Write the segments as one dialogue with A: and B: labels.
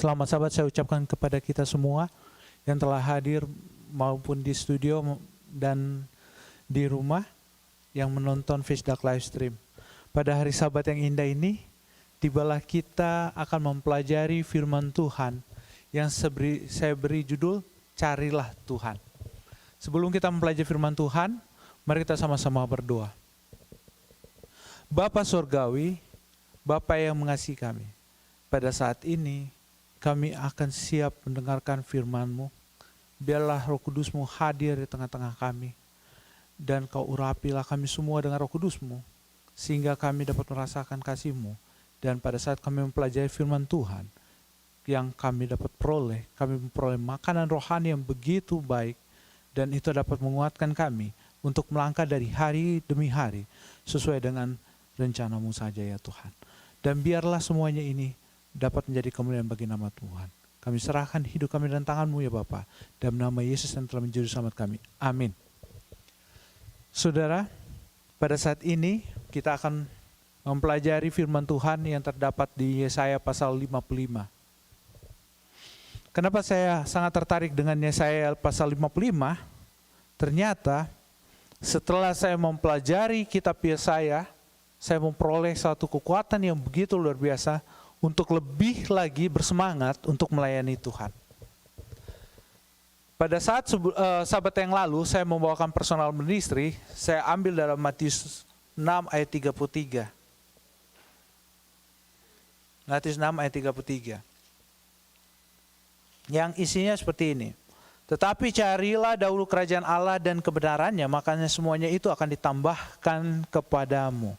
A: Selamat Sabat saya ucapkan kepada kita semua yang telah hadir maupun di studio dan di rumah yang menonton Fishdak live stream. Pada hari Sabat yang indah ini, tibalah kita akan mempelajari firman Tuhan yang saya beri judul Carilah Tuhan. Sebelum kita mempelajari firman Tuhan, mari kita sama-sama berdoa. Bapa Surgawi, Bapa yang mengasihi kami, pada saat ini kami akan siap mendengarkan firman-Mu. Biarlah Roh Kudus-Mu hadir di tengah-tengah kami. Dan Kau urapilah kami semua dengan Roh Kudus-Mu. Sehingga kami dapat merasakan kasih-Mu. Dan pada saat kami mempelajari firman Tuhan, yang kami dapat peroleh, kami memperoleh makanan rohani yang begitu baik. Dan itu dapat menguatkan kami untuk melangkah dari hari demi hari sesuai dengan rencana-Mu saja ya Tuhan. Dan biarlah semuanya ini dapat menjadi kemuliaan bagi nama Tuhan. Kami serahkan hidup kami dan tangan-Mu ya Bapa. Dalam nama Yesus yang telah menjadi selamat kami. Amin. Saudara, pada saat ini kita akan mempelajari firman Tuhan yang terdapat di Yesaya pasal 55. Kenapa saya sangat tertarik dengan Yesaya pasal 55? Ternyata setelah saya mempelajari kitab Yesaya, saya memperoleh satu kekuatan yang begitu luar biasa untuk lebih lagi bersemangat untuk melayani Tuhan. Pada saat Sabat yang lalu saya membawakan personal ministry, saya ambil dalam Matius 6 ayat 33. Matius 6 ayat 33. Yang isinya seperti ini. Tetapi carilah dahulu kerajaan Allah dan kebenarannya, makanya semuanya itu akan ditambahkan kepadamu.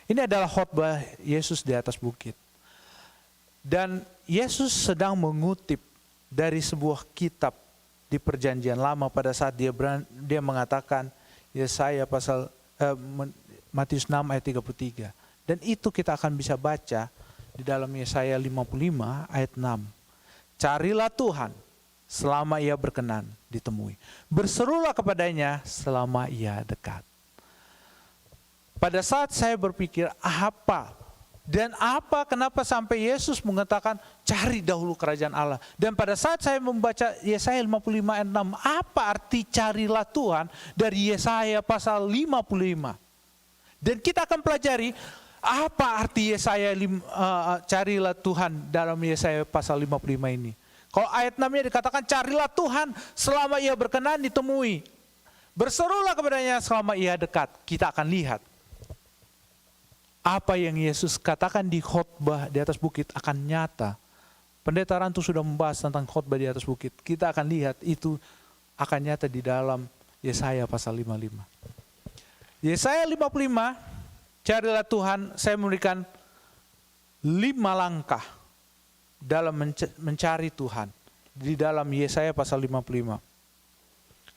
A: Ini adalah khotbah Yesus di atas bukit. Dan Yesus sedang mengutip dari sebuah kitab di Perjanjian Lama pada saat dia mengatakan Yesaya pasal Matius 6 ayat 33. Dan itu kita akan bisa baca di dalam Yesaya 55 ayat 6. Carilah Tuhan selama ia berkenan ditemui. Berserulah kepadanya selama ia dekat. Pada saat saya berpikir kenapa sampai Yesus mengatakan cari dahulu kerajaan Allah. Dan pada saat saya membaca Yesaya 55 ayat 6, apa arti carilah Tuhan dari Yesaya pasal 55. Dan kita akan pelajari apa arti Yesaya carilah Tuhan dalam Yesaya pasal 55 ini. Kalau ayat 6-nya dikatakan carilah Tuhan selama ia berkenan ditemui. Berserulah kepadanya selama ia dekat. Kita akan lihat apa yang Yesus katakan di khotbah di atas bukit akan nyata. Pendeta Rantu sudah membahas tentang khotbah di atas bukit. Kita akan lihat itu akan nyata di dalam Yesaya pasal 55. Yesaya 55, carilah Tuhan, saya memberikan 5 langkah dalam mencari Tuhan di dalam Yesaya pasal 55.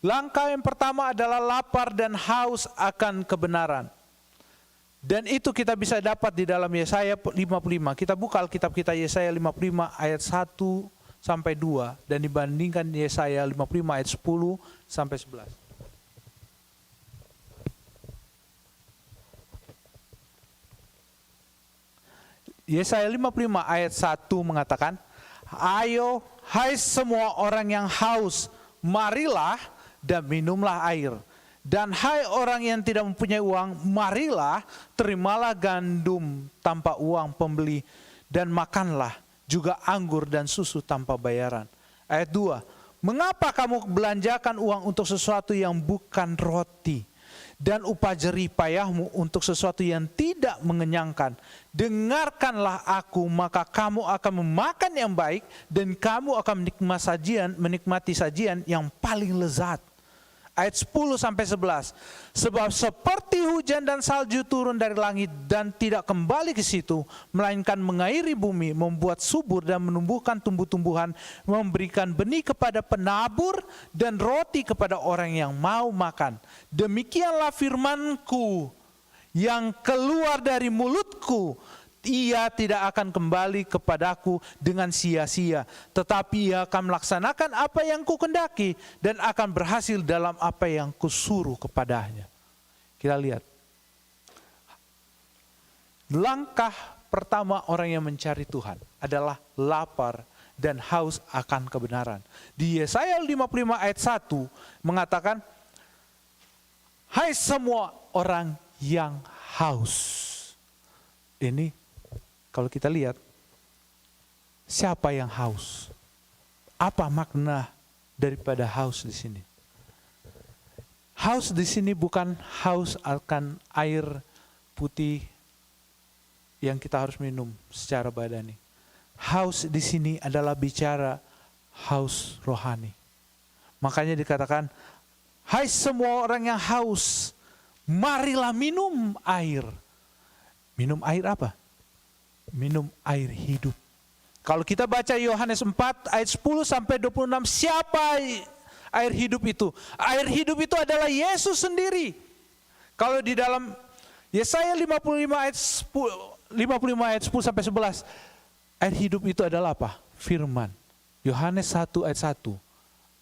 A: Langkah yang pertama adalah lapar dan haus akan kebenaran. Dan itu kita bisa dapat di dalam Yesaya 55. Kita buka Alkitab kita Yesaya 55 ayat 1 sampai 2 dan dibandingkan Yesaya 55 ayat 10 sampai 11. Yesaya 55 ayat 1 mengatakan, ayo hai semua orang yang haus, marilah dan minumlah air. Dan hai orang yang tidak mempunyai uang, marilah terimalah gandum tanpa uang pembeli dan makanlah juga anggur dan susu tanpa bayaran. Ayat 2, mengapa kamu belanjakan uang untuk sesuatu yang bukan roti dan upah jerih payahmu untuk sesuatu yang tidak mengenyangkan? Dengarkanlah aku, maka kamu akan memakan yang baik dan kamu akan menikmati sajian yang paling lezat. Ayat 10 sampai 11. Sebab seperti hujan dan salju turun dari langit dan tidak kembali ke situ, melainkan mengairi bumi, membuat subur dan menumbuhkan tumbuh-tumbuhan, memberikan benih kepada penabur dan roti kepada orang yang mau makan. Demikianlah firmanku yang keluar dari mulutku. Ia tidak akan kembali kepadaku dengan sia-sia, tetapi ia akan melaksanakan apa yang kukendaki dan akan berhasil dalam apa yang kusuruh kepadanya. Kita lihat. Langkah pertama orang yang mencari Tuhan adalah lapar dan haus akan kebenaran. Di Yesaya 55 ayat 1 mengatakan, hai semua orang yang haus. Ini kalau kita lihat, siapa yang haus? Apa makna daripada haus di sini? Haus di sini bukan haus akan air putih yang kita harus minum secara badani. Haus di sini adalah bicara haus rohani. Makanya dikatakan, hai semua orang yang haus, marilah minum air. Minum air apa? Minum air hidup. Kalau kita baca Yohanes 4 ayat 10 sampai 26, siapa air hidup itu? Air hidup itu adalah Yesus sendiri. Kalau di dalam Yesaya 55 ayat 10 sampai 11, air hidup itu adalah apa? Firman. Yohanes 1 ayat 1,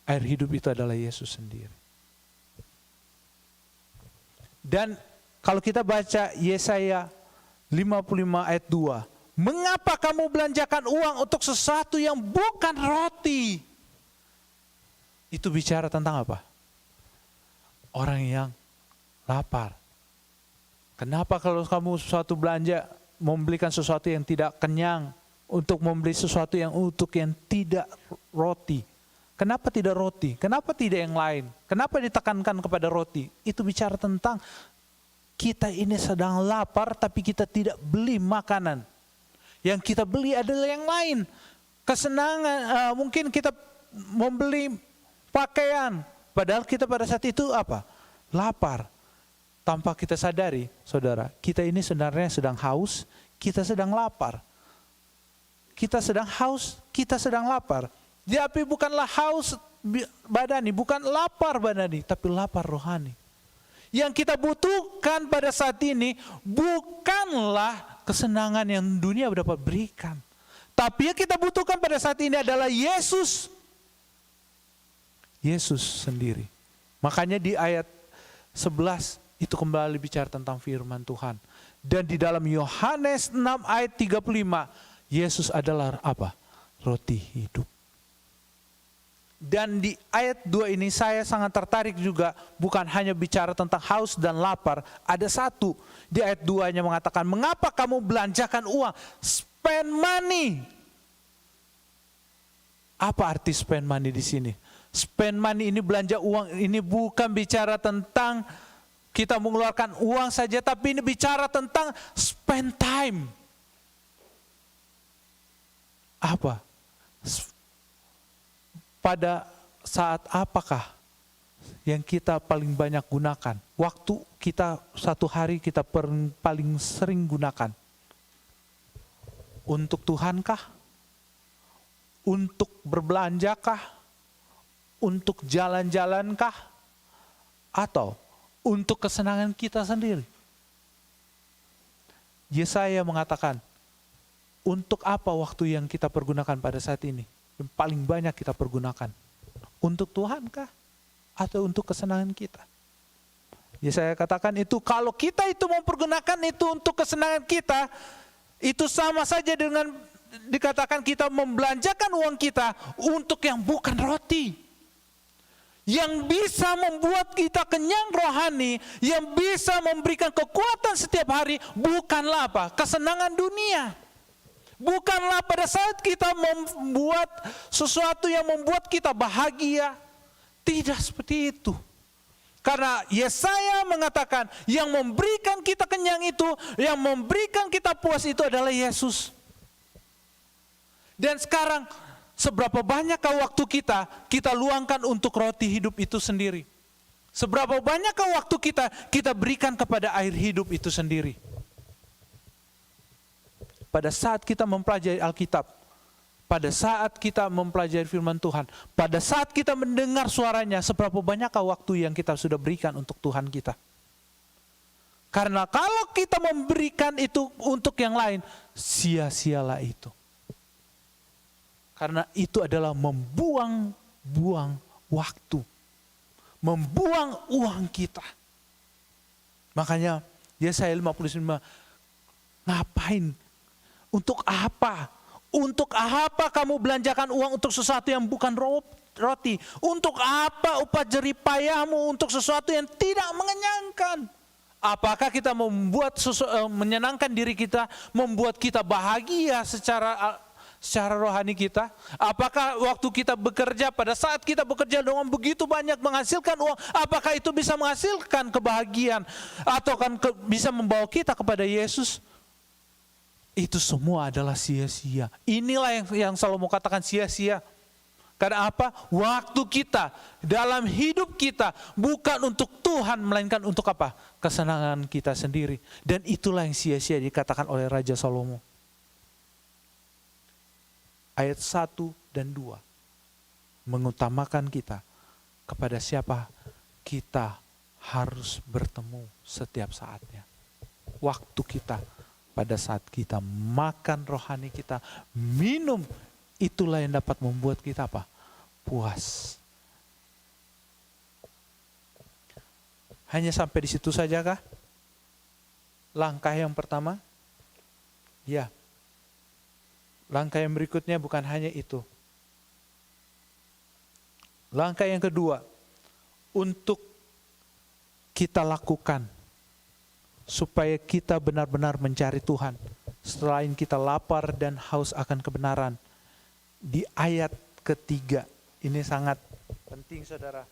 A: air hidup itu adalah Yesus sendiri. Dan kalau kita baca Yesaya 55 ayat 2, mengapa kamu belanjakan uang untuk sesuatu yang bukan roti? Itu bicara tentang apa? Orang yang lapar. Kenapa kalau kamu sesuatu belanja, membelikan sesuatu yang tidak kenyang, untuk membeli sesuatu yang tidak roti? Kenapa tidak roti? Kenapa tidak yang lain? Kenapa ditekankan kepada roti? Itu bicara tentang kita ini sedang lapar tapi kita tidak beli makanan. Yang kita beli adalah yang lain. Kesenangan, mungkin kita membeli pakaian. Padahal kita pada saat itu apa? Lapar. Tanpa kita sadari, saudara, kita ini sebenarnya sedang haus, kita sedang lapar. Kita sedang haus, kita sedang lapar. Tapi bukanlah haus badani, bukan lapar badani, tapi lapar rohani. Yang kita butuhkan pada saat ini bukanlah kesenangan yang dunia dapat berikan. Tapi yang kita butuhkan pada saat ini adalah Yesus. Yesus sendiri. Makanya di ayat 11 itu kembali bicara tentang firman Tuhan. Dan di dalam Yohanes 6 ayat 35, Yesus adalah apa? Roti hidup. Dan di ayat 2 ini saya sangat tertarik juga, bukan hanya bicara tentang haus dan lapar. Ada satu di ayat 2-nya mengatakan, mengapa kamu belanjakan uang? Spend money. Apa arti spend money di sini? Spend money ini, belanja uang, ini bukan bicara tentang kita mengeluarkan uang saja, tapi ini bicara tentang spend time. Apa? Pada saat apakah yang kita paling banyak gunakan? Waktu kita satu hari kita paling sering gunakan? Untuk Tuhankah? Untuk berbelanjakah? Untuk jalan-jalankah? Atau untuk kesenangan kita sendiri? Yesaya mengatakan, untuk apa waktu yang kita pergunakan pada saat ini? Yang paling banyak kita pergunakan? Untuk Tuhankah? Atau untuk kesenangan kita? Yesaya katakan itu, kalau kita itu mempergunakan itu untuk kesenangan kita, itu sama saja dengan dikatakan kita membelanjakan uang kita untuk yang bukan roti. Yang bisa membuat kita kenyang rohani, yang bisa memberikan kekuatan setiap hari, bukanlah apa? Kesenangan dunia. Bukanlah pada saat kita membuat sesuatu yang membuat kita bahagia. Tidak seperti itu. Karena Yesaya mengatakan yang memberikan kita kenyang itu, yang memberikan kita puas itu adalah Yesus. Dan sekarang seberapa banyakkah waktu kita luangkan untuk roti hidup itu sendiri? Seberapa banyakkah waktu kita berikan kepada air hidup itu sendiri? Pada saat kita mempelajari Alkitab, pada saat kita mempelajari firman Tuhan, pada saat kita mendengar suaranya, seberapa banyakkah waktu yang kita sudah berikan untuk Tuhan kita? Karena kalau kita memberikan itu untuk yang lain, sia-sialah itu. Karena itu adalah membuang-buang waktu. Membuang uang kita. Makanya Yesaya 55, ngapain? Untuk apa? Untuk apa kamu belanjakan uang untuk sesuatu yang bukan roti? Untuk apa upah jerih payahmu untuk sesuatu yang tidak mengenyangkan? Apakah kita menyenangkan diri kita, membuat kita bahagia secara rohani kita? Apakah waktu kita bekerja, pada saat kita bekerja dengan begitu banyak menghasilkan uang, apakah itu bisa menghasilkan kebahagiaan atau kan bisa membawa kita kepada Yesus? Itu semua adalah sia-sia. Inilah yang Salomo katakan sia-sia. Karena apa? Waktu kita dalam hidup kita bukan untuk Tuhan, melainkan untuk apa? Kesenangan kita sendiri. Dan itulah yang sia-sia dikatakan oleh Raja Salomo. Ayat 1 dan 2 mengutamakan kita kepada siapa kita harus bertemu setiap saatnya. Waktu kita, pada saat kita makan rohani kita, minum, itulah yang dapat membuat kita apa? Puas. Hanya sampai di situ saja kah? Langkah yang pertama? Ya. Langkah yang berikutnya bukan hanya itu. Langkah yang kedua, untuk kita lakukan supaya kita benar-benar mencari Tuhan. Selain kita lapar dan haus akan kebenaran. Di ayat ketiga, ini sangat penting saudara.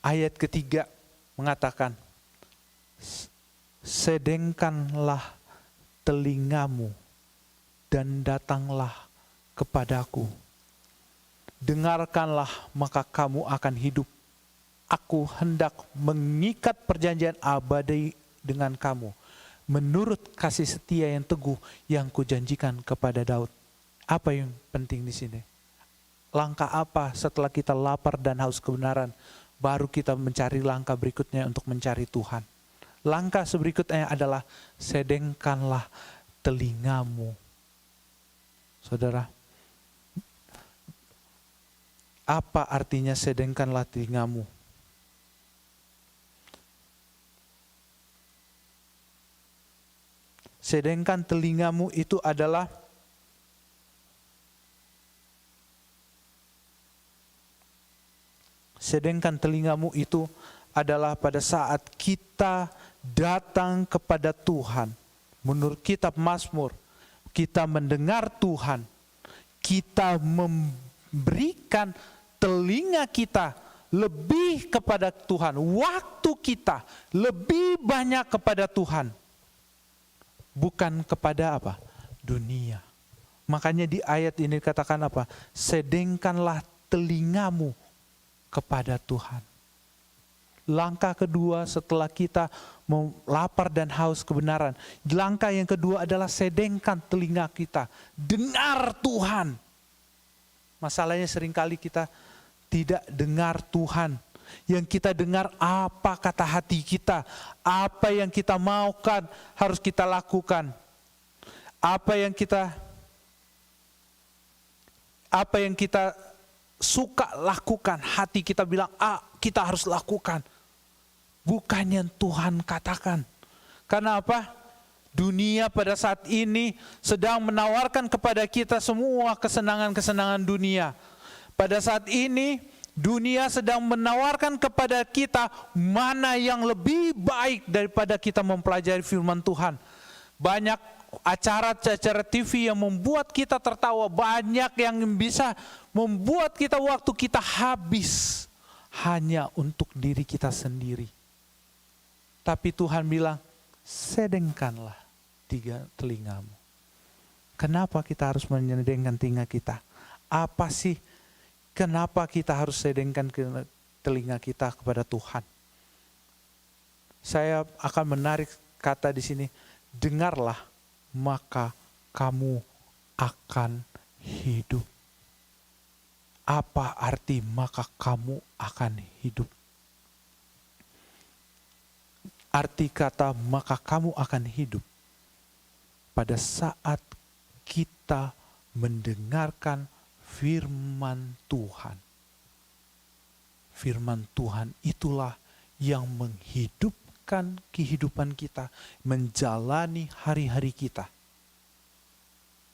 A: Ayat ketiga mengatakan, sedengkanlah telingamu dan datanglah kepadaku. Dengarkanlah maka kamu akan hidup. Aku hendak mengikat perjanjian abadi dengan kamu, menurut kasih setia yang teguh yang kujanjikan kepada Daud. Apa yang penting di sini? Langkah apa setelah kita lapar dan haus kebenaran, baru kita mencari langkah berikutnya untuk mencari Tuhan. Langkah berikutnya adalah sedengkanlah telingamu. Saudara, apa artinya sedengkanlah telingamu? Sedangkan telingamu itu adalah pada saat kita datang kepada Tuhan. Menurut kitab Mazmur, kita mendengar Tuhan, kita memberikan telinga kita lebih kepada Tuhan, waktu kita lebih banyak kepada Tuhan. Bukan kepada apa? Dunia. Makanya di ayat ini dikatakan apa? Sedengkanlah telingamu kepada Tuhan. Langkah kedua setelah kita lapar dan haus kebenaran. Langkah yang kedua adalah sedengkan telinga kita. Dengar Tuhan. Masalahnya seringkali kita tidak dengar Tuhan. Yang kita dengar apa kata hati kita, apa yang kita maukan harus kita lakukan, apa yang kita suka lakukan, hati kita bilang kita harus lakukan, bukan yang Tuhan katakan. Karena apa? Dunia pada saat ini sedang menawarkan kepada kita semua kesenangan-kesenangan dunia. Pada saat ini dunia sedang menawarkan kepada kita mana yang lebih baik daripada kita mempelajari firman Tuhan. Banyak acara-acara TV yang membuat kita tertawa, banyak yang bisa membuat kita waktu kita habis hanya untuk diri kita sendiri. Tapi Tuhan bilang, sedengkanlah telingamu. Kenapa kita harus menyedengkan telinga kita? Apa sih? Kenapa kita harus sedengkan telinga kita kepada Tuhan? Saya akan menarik kata di sini, dengarlah maka kamu akan hidup. Apa arti maka kamu akan hidup? Arti kata maka kamu akan hidup pada saat kita mendengarkan firman Tuhan. Firman Tuhan itulah yang menghidupkan mengarahkan kehidupan kita, menjalani hari-hari kita.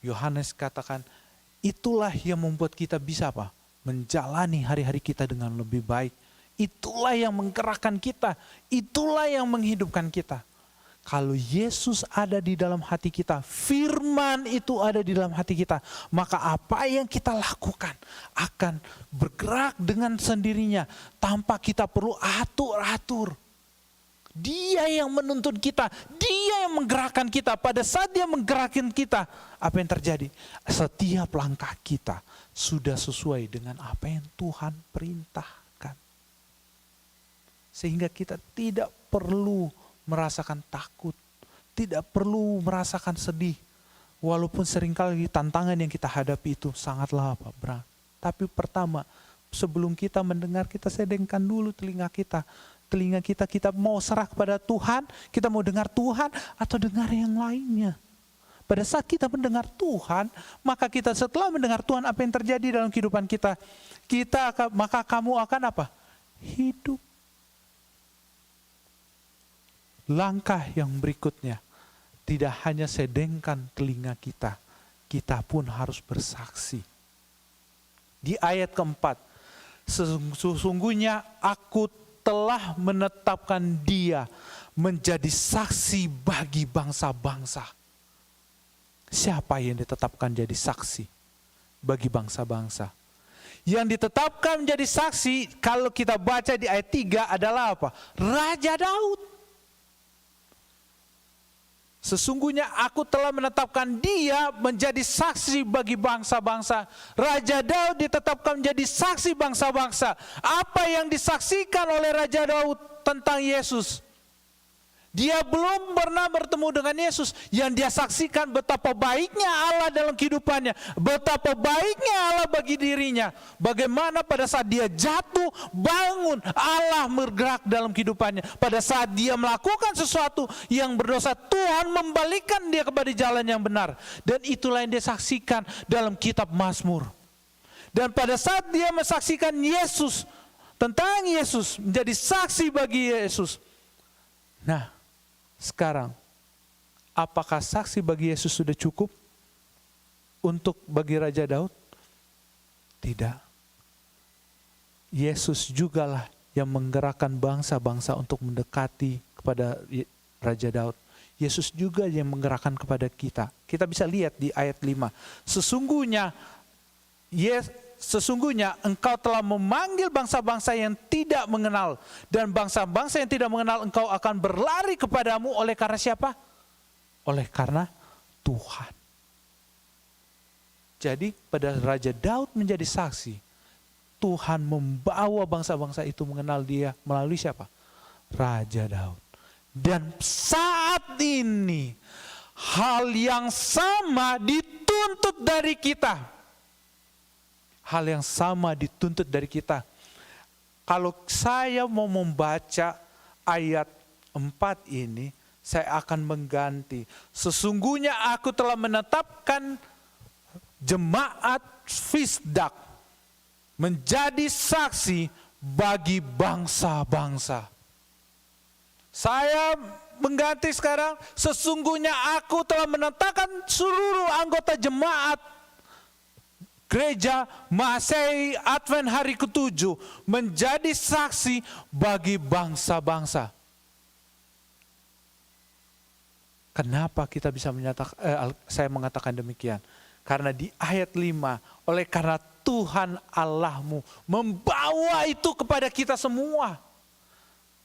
A: Yohanes katakan, itulah yang membuat kita bisa apa? Menjalani hari-hari kita dengan lebih baik. Itulah yang menggerakkan kita, itulah yang menghidupkan kita. Kalau Yesus ada di dalam hati kita, firman itu ada di dalam hati kita, maka apa yang kita lakukan akan bergerak dengan sendirinya tanpa kita perlu atur-atur. Dia yang menuntun kita, dia yang menggerakkan kita. Pada saat dia menggerakkan kita, apa yang terjadi? Setiap langkah kita sudah sesuai dengan apa yang Tuhan perintahkan. Sehingga kita tidak perlu merasakan takut, tidak perlu merasakan sedih. Walaupun seringkali tantangan yang kita hadapi itu sangatlah berat. Tapi pertama, sebelum kita mendengar, kita sedengkan dulu telinga kita. Telinga kita mau serah kepada Tuhan, kita mau dengar Tuhan atau dengar yang lainnya. Pada saat kita mendengar Tuhan, maka kita setelah mendengar Tuhan, apa yang terjadi dalam kehidupan kita? Maka kamu akan apa? Hidup. Langkah yang berikutnya, tidak hanya sedengkan telinga kita, kita pun harus bersaksi. Di ayat keempat, sesungguhnya aku telah menetapkan dia menjadi saksi bagi bangsa-bangsa. Siapa yang ditetapkan jadi saksi bagi bangsa-bangsa? Yang ditetapkan menjadi saksi, kalau kita baca di ayat 3 adalah apa? Raja Daud. Sesungguhnya aku telah menetapkan dia menjadi saksi bagi bangsa-bangsa. Raja Daud ditetapkan menjadi saksi bangsa-bangsa. Apa yang disaksikan oleh Raja Daud tentang Yesus? Dia belum pernah bertemu dengan Yesus. Yang dia saksikan betapa baiknya Allah dalam kehidupannya. Betapa baiknya Allah bagi dirinya. Bagaimana pada saat dia jatuh, bangun, Allah bergerak dalam kehidupannya. Pada saat dia melakukan sesuatu yang berdosa, Tuhan membalikkan dia kepada jalan yang benar. Dan itulah yang dia saksikan dalam kitab Mazmur. Dan pada saat dia mensaksikan Yesus, tentang Yesus, menjadi saksi bagi Yesus. Nah, sekarang, apakah saksi bagi Yesus sudah cukup untuk bagi Raja Daud? Tidak. Yesus jugalah yang menggerakkan bangsa-bangsa untuk mendekati kepada Raja Daud. Yesus juga yang menggerakkan kepada kita. Kita bisa lihat di ayat 5. Sesungguhnya engkau telah memanggil bangsa-bangsa yang tidak mengenal. Dan bangsa-bangsa yang tidak mengenal engkau akan berlari kepadamu oleh karena siapa? Oleh karena Tuhan. Jadi pada Raja Daud menjadi saksi, Tuhan membawa bangsa-bangsa itu mengenal dia melalui siapa? Raja Daud. Dan saat ini hal yang sama dituntut dari kita. Hal yang sama dituntut dari kita. Kalau saya mau membaca ayat 4 ini, saya akan mengganti. Sesungguhnya aku telah menetapkan jemaat Fisdak menjadi saksi bagi bangsa-bangsa. Saya mengganti sekarang, sesungguhnya aku telah menetapkan seluruh anggota jemaat Gereja Masehi Advent hari ke-7 menjadi saksi bagi bangsa-bangsa. Kenapa kita bisa saya mengatakan demikian? Karena di ayat 5, oleh karena Tuhan Allahmu membawa itu kepada kita semua.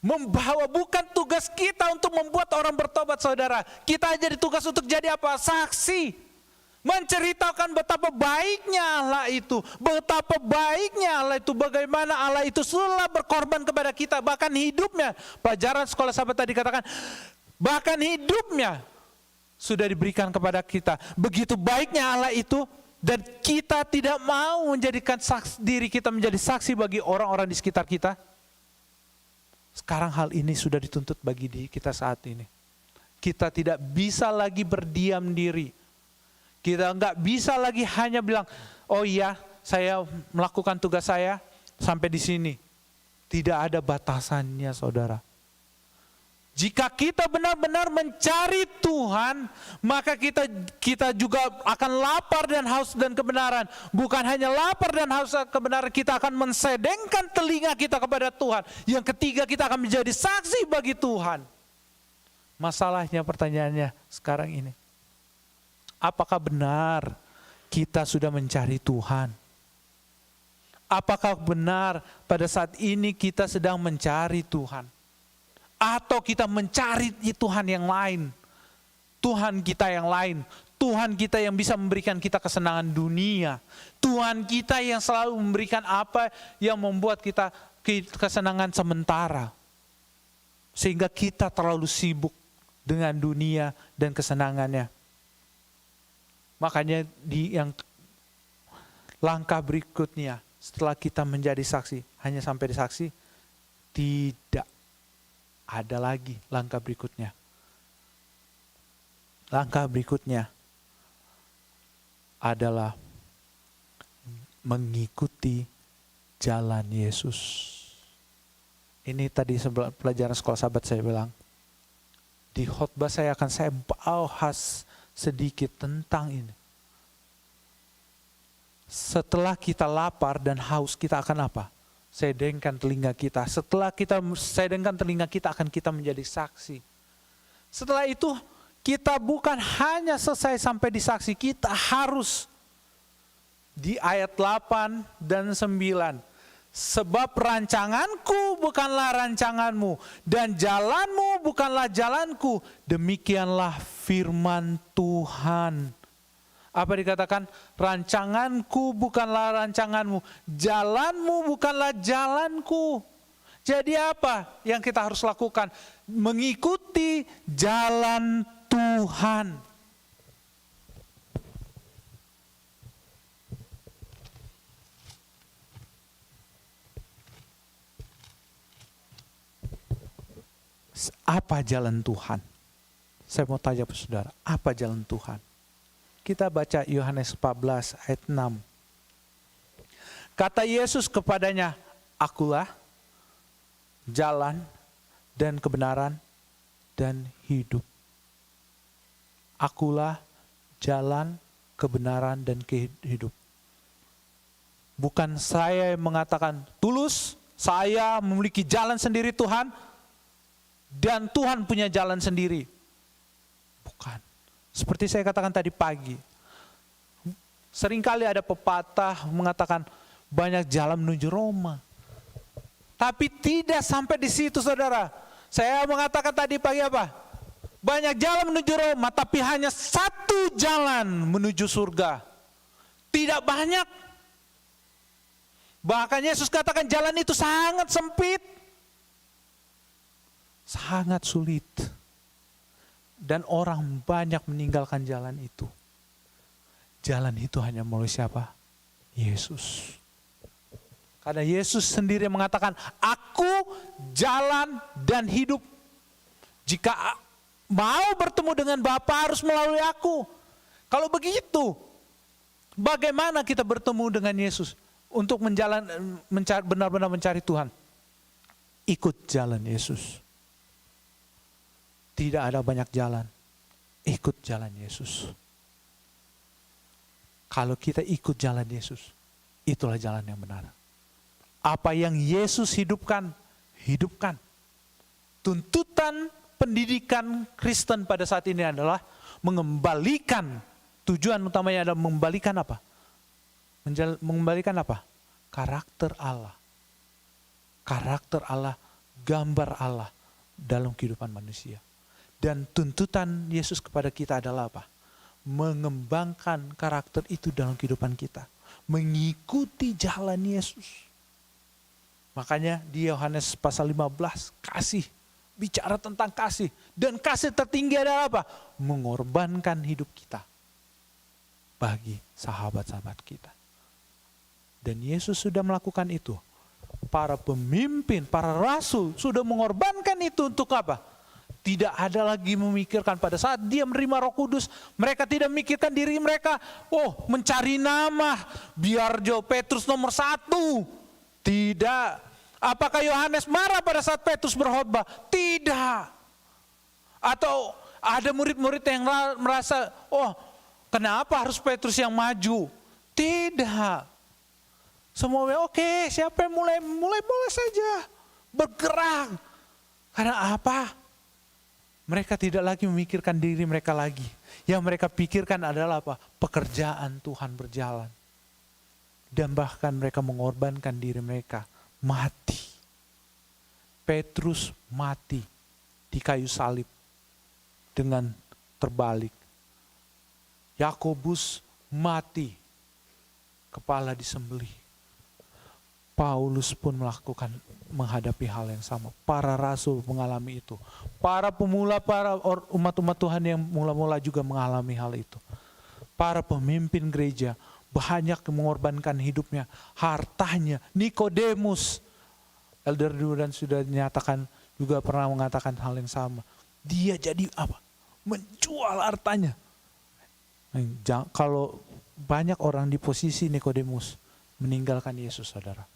A: Membawa, bukan tugas kita untuk membuat orang bertobat, saudara. Kita aja ditugas untuk jadi apa? Saksi. Menceritakan betapa baiknya Allah itu. Betapa baiknya Allah itu. Bagaimana Allah itu selalu berkorban kepada kita. Bahkan hidupnya. Pelajaran sekolah sahabat tadi katakan. Bahkan hidupnya sudah diberikan kepada kita. Begitu baiknya Allah itu. Dan kita tidak mau menjadikan diri kita menjadi saksi bagi orang-orang di sekitar kita. Sekarang hal ini sudah dituntut bagi kita saat ini. Kita tidak bisa lagi berdiam diri. Kita nggak bisa lagi hanya bilang, oh iya saya melakukan tugas saya sampai di sini. Tidak ada batasannya, saudara. Jika kita benar-benar mencari Tuhan, maka kita juga akan lapar dan haus dan kebenaran. Bukan hanya lapar dan haus dan kebenaran, kita akan mensedengkan telinga kita kepada Tuhan. Yang ketiga, kita akan menjadi saksi bagi Tuhan. Masalahnya, pertanyaannya sekarang ini, apakah benar kita sudah mencari Tuhan? Apakah benar pada saat ini kita sedang mencari Tuhan? Atau kita mencari Tuhan yang lain, Tuhan kita yang lain, Tuhan kita yang bisa memberikan kita kesenangan dunia, Tuhan kita yang selalu memberikan apa yang membuat kita kesenangan sementara, sehingga kita terlalu sibuk dengan dunia dan kesenangannya. Makanya di yang langkah berikutnya, setelah kita menjadi saksi, hanya sampai di saksi, tidak ada lagi langkah berikutnya. Langkah berikutnya adalah mengikuti jalan Yesus. Ini tadi pelajaran sekolah sahabat saya bilang. Di khotbah saya bahas sedikit tentang ini. Setelah kita lapar dan haus, kita akan apa? Sedengkan telinga kita. Setelah kita sedengkan telinga kita, akan kita menjadi saksi. Setelah itu kita bukan hanya selesai sampai di saksi, kita harus di ayat 8 dan 9. Sebab rancanganku bukanlah rancanganmu dan jalanmu bukanlah jalanku. Demikianlah firman Tuhan. Apa dikatakan? Rancanganku bukanlah rancanganmu, jalanmu bukanlah jalanku. Jadi apa yang kita harus lakukan? Mengikuti jalan Tuhan. Apa jalan Tuhan? Saya mau tanya ke saudara, apa jalan Tuhan? Kita baca Yohanes 14 ayat 6. Kata Yesus kepadanya, akulah jalan dan kebenaran dan hidup. Akulah jalan, kebenaran dan hidup. Bukan saya yang mengatakan tulus, saya memiliki jalan sendiri Tuhan, dan Tuhan punya jalan sendiri. Bukan. Seperti saya katakan tadi pagi, seringkali ada pepatah mengatakan banyak jalan menuju Roma. Tapi tidak sampai di situ saudara. Saya mengatakan tadi pagi apa? Banyak jalan menuju Roma, tapi hanya satu jalan menuju surga. Tidak banyak. Bahkan Yesus katakan jalan itu sangat sempit. Sangat sulit. Dan orang banyak meninggalkan jalan itu. Jalan itu hanya melalui siapa? Yesus. Karena Yesus sendiri mengatakan, aku jalan dan hidup. Jika mau bertemu dengan Bapa harus melalui aku. Kalau begitu, bagaimana kita bertemu dengan Yesus? Untuk benar-benar mencari Tuhan. Ikut jalan Yesus. Tidak ada banyak jalan, ikut jalan Yesus. Kalau kita ikut jalan Yesus, itulah jalan yang benar. Apa yang Yesus hidupkan, hidupkan. Tuntutan pendidikan Kristen pada saat ini adalah mengembalikan, tujuan utamanya adalah mengembalikan apa? Mengembalikan apa? Karakter Allah. Karakter Allah, gambar Allah dalam kehidupan manusia. Dan tuntutan Yesus kepada kita adalah apa? Mengembangkan karakter itu dalam kehidupan kita. Mengikuti jalan Yesus. Makanya di Yohanes pasal 15, kasih. Bicara tentang kasih. Dan kasih tertinggi adalah apa? Mengorbankan hidup kita. Bagi sahabat-sahabat kita. Dan Yesus sudah melakukan itu. Para pemimpin, para rasul sudah mengorbankan itu untuk apa? Tidak ada lagi memikirkan pada saat dia menerima Roh Kudus, mereka tidak memikirkan diri mereka, mencari nama, biar Petrus nomor 1. Tidak. Apakah Yohanes marah pada saat Petrus berkhotbah? Tidak. Atau ada murid-murid yang merasa, oh kenapa harus Petrus yang maju? Tidak. Semuanya oke, siapa yang mulai boleh saja bergerak. Karena apa? Mereka tidak lagi memikirkan diri mereka lagi. Yang mereka pikirkan adalah apa? Pekerjaan Tuhan berjalan. Dan bahkan mereka mengorbankan diri mereka. Mati. Petrus mati di kayu salib dengan terbalik. Yakobus mati, kepala disembelih. Paulus pun menghadapi hal yang sama. Para rasul mengalami itu. Para pemula, para umat-umat Tuhan yang mula-mula juga mengalami hal itu. Para pemimpin gereja banyak mengorbankan hidupnya, hartanya. Nikodemus, Elder Duran sudah menyatakan, juga pernah mengatakan hal yang sama. Dia jadi apa? Menjual hartanya. Kalau banyak orang di posisi Nikodemus meninggalkan Yesus, saudara.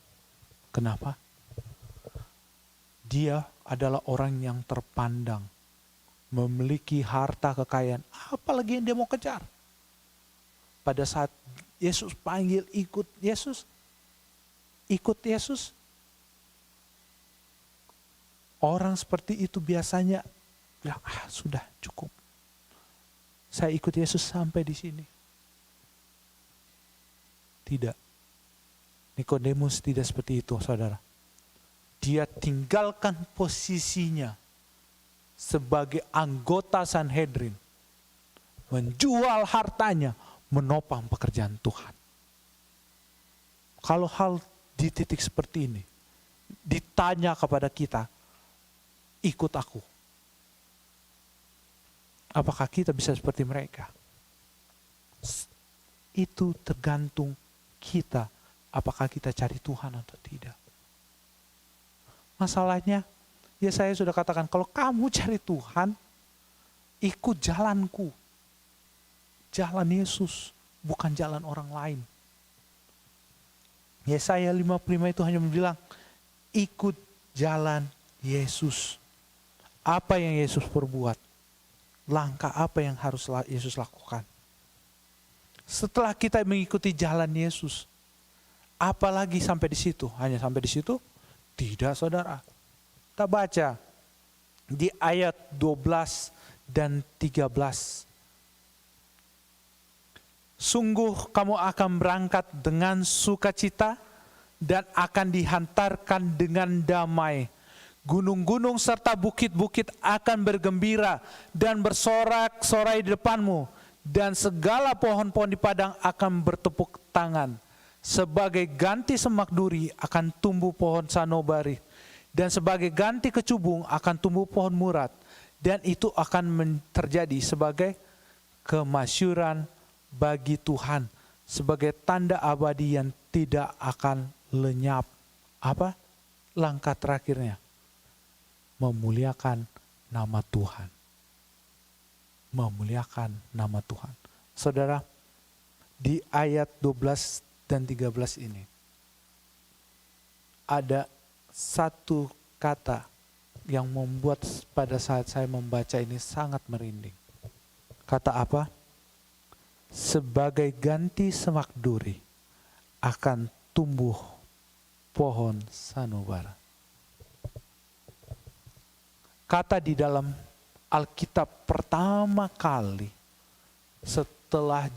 A: Kenapa? Dia adalah orang yang terpandang, memiliki harta kekayaan, apalagi yang dia mau kejar. Pada saat Yesus panggil ikut Yesus, orang seperti itu biasanya bilang, sudah cukup. Saya ikut Yesus sampai di sini. Tidak. Nikodemus tidak seperti itu, saudara. Dia tinggalkan posisinya sebagai anggota Sanhedrin, menjual hartanya, menopang pekerjaan Tuhan. Kalau hal di titik seperti ini ditanya kepada kita, ikut aku, apakah kita bisa seperti mereka? Itu tergantung kita, apakah kita cari Tuhan atau tidak. Masalahnya, saya sudah katakan, kalau kamu cari Tuhan, ikut jalanku. Jalan Yesus, bukan jalan orang lain. Yesaya 55 itu hanya bilang, ikut jalan Yesus. Apa yang Yesus perbuat? Langkah apa yang harus Yesus lakukan? Setelah kita mengikuti jalan Yesus, apalagi sampai di situ? Hanya sampai di situ? Tidak, saudara. Kita baca di ayat 12 dan 13. Sungguh kamu akan berangkat dengan sukacita dan akan dihantarkan dengan damai. Gunung-gunung serta bukit-bukit akan bergembira dan bersorak-sorai di depanmu. Dan segala pohon-pohon di padang akan bertepuk tangan. Sebagai ganti semak duri akan tumbuh pohon sanobari. Dan sebagai ganti kecubung akan tumbuh pohon murat. Dan itu akan terjadi sebagai kemasyuran bagi Tuhan. Sebagai tanda abadi yang tidak akan lenyap. Apa? Langkah terakhirnya. Memuliakan nama Tuhan. Memuliakan nama Tuhan. Saudara, di ayat 12 dan 13 ini ada satu kata yang membuat pada saat saya membaca ini sangat merinding. Kata apa? Sebagai ganti semak duri akan tumbuh pohon sanubara. Kata di dalam Alkitab pertama kali setelah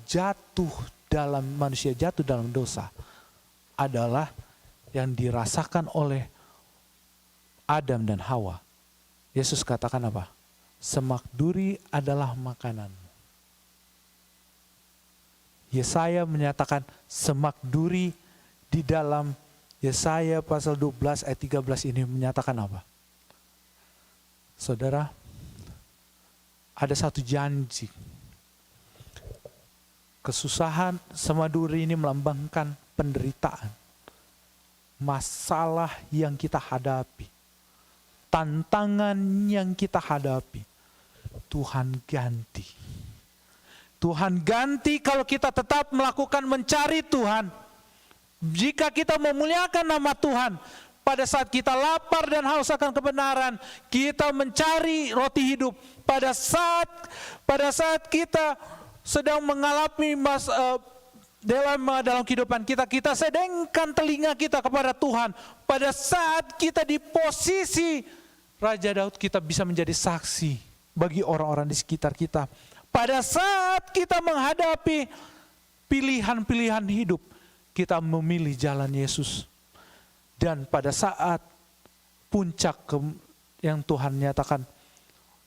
A: manusia jatuh dalam dosa adalah yang dirasakan oleh Adam dan Hawa. Yesus katakan apa? Semak duri adalah makananmu. Yesaya menyatakan semak duri di dalam Yesaya pasal 12 ayat 13 ini menyatakan apa? Saudara, ada satu janji. Kesusahan semak duri ini melambangkan penderitaan. Masalah yang kita hadapi. Tantangan yang kita hadapi. Tuhan ganti. Tuhan ganti kalau kita tetap melakukan mencari Tuhan. Jika kita memuliakan nama Tuhan, pada saat kita lapar dan haus akan kebenaran, kita mencari roti hidup. Pada saat kita sedang mengalami dalam kehidupan kita, kita sedengkan telinga kita kepada Tuhan. Pada saat kita di posisi Raja Daud, kita bisa menjadi saksi bagi orang-orang di sekitar kita. Pada saat kita menghadapi pilihan-pilihan hidup, kita memilih jalan Yesus. Dan pada saat puncak yang Tuhan nyatakan,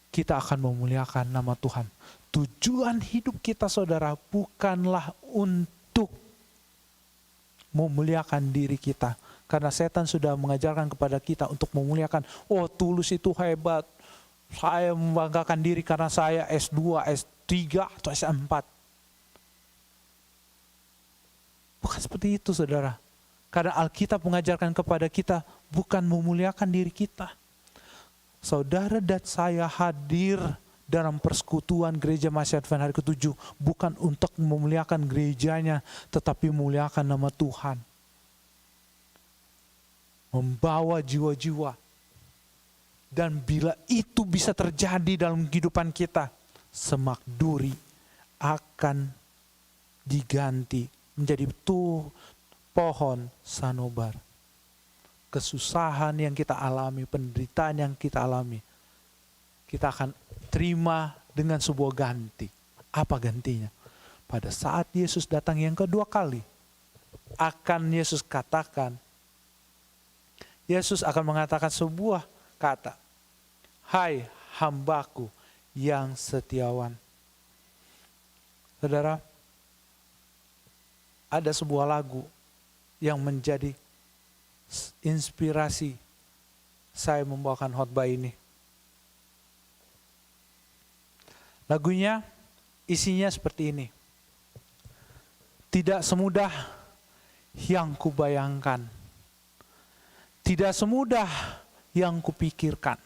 A: kita akan memuliakan nama Tuhan. Tujuan hidup kita, saudara, bukanlah untuk memuliakan diri kita. Karena setan sudah mengajarkan kepada kita untuk memuliakan, oh tulus itu hebat, saya membanggakan diri karena saya S2, S3, atau S4. Bukan seperti itu, saudara. Karena Alkitab mengajarkan kepada kita bukan memuliakan diri kita. Saudara dan saya hadir dalam persekutuan gereja Mahasiswa Advent hari ke-7 bukan untuk memuliakan gerejanya, tetapi memuliakan nama Tuhan. Membawa jiwa-jiwa. Dan bila itu bisa terjadi dalam kehidupan kita, semak duri akan diganti menjadi pohon sanobar. Kesusahan yang kita alami, penderitaan yang kita alami, kita akan terima dengan sebuah ganti. Apa gantinya? Pada saat Yesus datang yang kedua kali, akan Yesus katakan, Yesus akan mengatakan sebuah kata, hai hambaku yang setiawan. Saudara, ada sebuah lagu yang menjadi inspirasi saya membawakan khotbah ini. Lagunya isinya seperti ini. Tidak semudah yang kubayangkan, tidak semudah yang kupikirkan,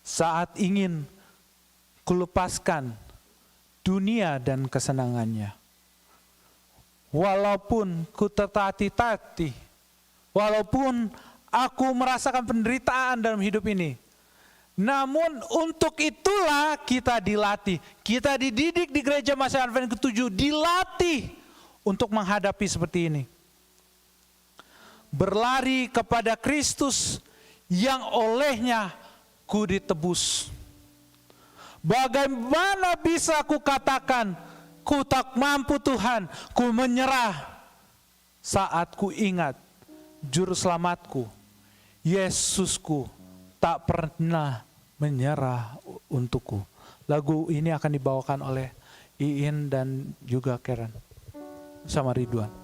A: saat ingin kulepaskan dunia dan kesenangannya. Walaupun ku tertatih-tatih, walaupun aku merasakan penderitaan dalam hidup ini, namun untuk itulah kita dilatih. Kita dididik di gereja Mahasiswa Advent ke-7, dilatih untuk menghadapi seperti ini. Berlari kepada Kristus yang olehnya ku ditebus. Bagaimana bisa ku katakan, ku tak mampu Tuhan, ku menyerah saat ku ingat juru selamatku, Yesusku tak pernah menyerah untukku. Lagu ini akan dibawakan oleh Iin dan juga Karen sama Ridwan.